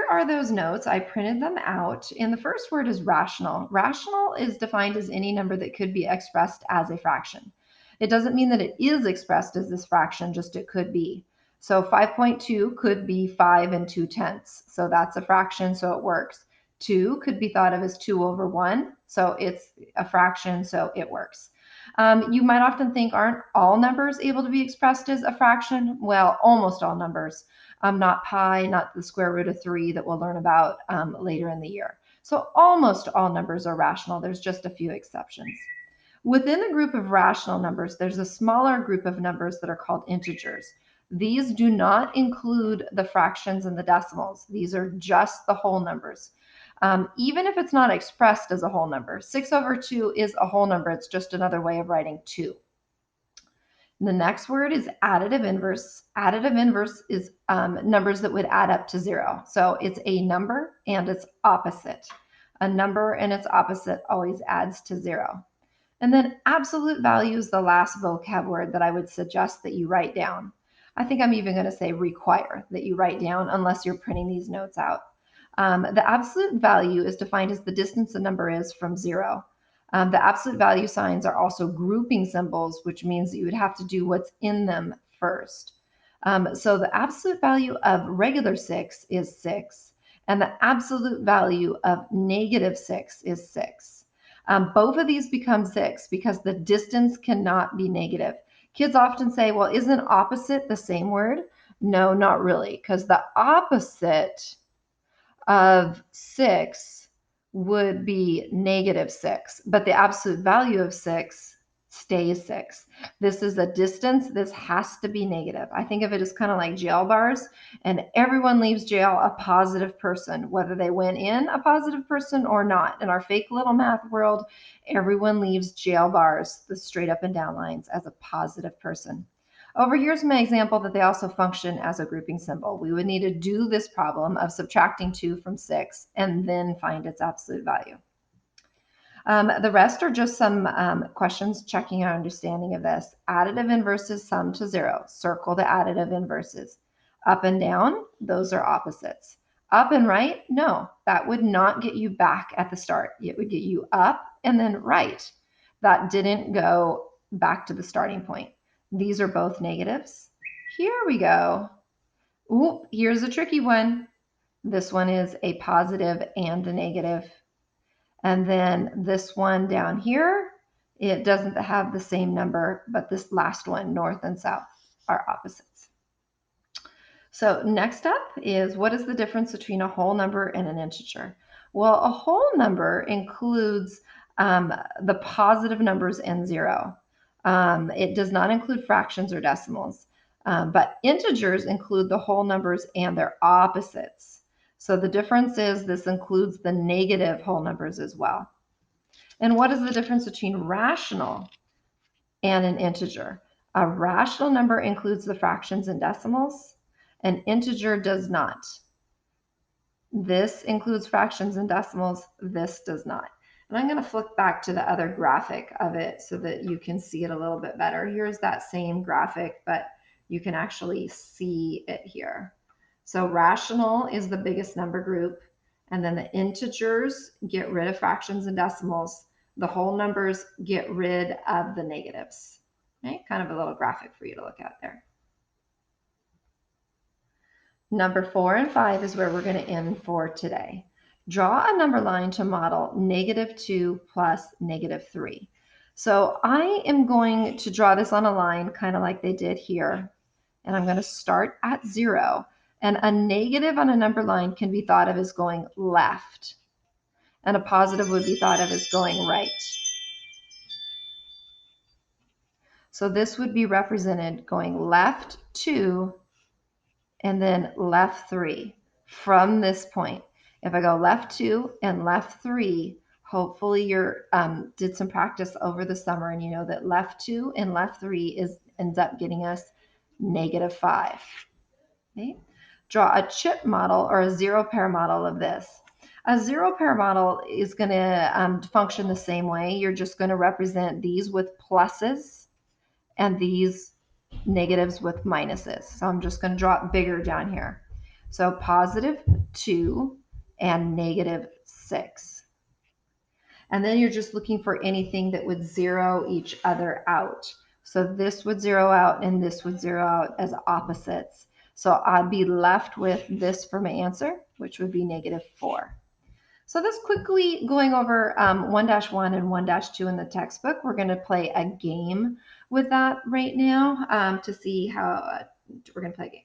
here are those notes. I printed them out, and the first word is rational. Rational is defined as any number that could be expressed as a fraction. It doesn't mean that it is expressed as this fraction, just it could be. So 5.2 could be 5 and 2/10. So that's a fraction, so it works. 2 could be thought of as 2 over 1, so it's a fraction, so it works. You might often think, aren't all numbers able to be expressed as a fraction? Well, almost all numbers. Not pi, not the square root of 3 that we'll learn about later in the year. So almost all numbers are rational. There's just a few exceptions. Within the group of rational numbers, there's a smaller group of numbers that are called integers. These do not include the fractions and the decimals. These are just the whole numbers. Even if it's not expressed as a whole number, 6 over 2 is a whole number. It's just another way of writing 2. The next word is additive inverse. Additive inverse is numbers that would add up to 0. So it's a number and its opposite. A number and its opposite always adds to 0. And then absolute value is the last vocab word that I would suggest that you write down. I think I'm even going to say require that you write down unless you're printing these notes out. The absolute value is defined as the distance a number is from 0. The absolute value signs are also grouping symbols, which means that you would have to do what's in them first. So the absolute value of regular 6 is 6, and the absolute value of -6 is 6. Both of these become 6 because the distance cannot be negative. Kids often say, well, isn't opposite the same word? No, not really, because the opposite of 6 would be -6, but the absolute value of 6 stays 6. This is a distance. This has to be negative. I think of it as kind of like jail bars, and everyone leaves jail a positive person, whether they went in a positive person or not. In our fake little math world, everyone leaves jail bars, the straight up and down lines, as a positive person. Over here's my example that they also function as a grouping symbol. We would need to do this problem of subtracting 2 from 6 and then find its absolute value. The rest are just some questions checking our understanding of this. Additive inverses sum to 0. Circle the additive inverses. Up and down, those are opposites. Up and right, no, that would not get you back at the start. It would get you up and then right. That didn't go back to the starting point. These are both negatives. Here we go. Ooh, here's a tricky one. This one is a positive and a negative. And then this one down here, it doesn't have the same number, but this last one, north and south, are opposites. So next up is, what is the difference between a whole number and an integer? Well, a whole number includes the positive numbers and 0. It does not include fractions or decimals, but integers include the whole numbers and their opposites. So the difference is this includes the negative whole numbers as well. And what is the difference between rational and an integer? A rational number includes the fractions and decimals. An integer does not. This includes fractions and decimals. This does not. And I'm going to flip back to the other graphic of it so that you can see it a little bit better. Here's that same graphic, but you can actually see it here. So rational is the biggest number group, and then the integers get rid of fractions and decimals. The whole numbers get rid of the negatives. Okay? Kind of a little graphic for you to look at there. Number 4 and 5 is where we're going to end for today. Draw a number line to model -2 plus -3. So I am going to draw this on a line kind of like they did here. And I'm going to start at 0. And a negative on a number line can be thought of as going left. And a positive would be thought of as going right. So this would be represented going left 2 and then left 3 from this point. If I go left 2 and left 3, hopefully you did some practice over the summer and you know that left 2 and left 3 ends up getting us -5. Okay? Draw a chip model or a zero pair model of this. A zero pair model is going to function the same way. You're just going to represent these with pluses and these negatives with minuses. So I'm just going to draw it bigger down here. So positive 2 and negative 6. And then you're just looking for anything that would zero each other out. So this would zero out and this would zero out as opposites. So I'd be left with this for my answer, which would be negative 4. So that's quickly going over 1-1 and 1-2 in the textbook. We're going to play a game with that right now to see how we're going to play a game.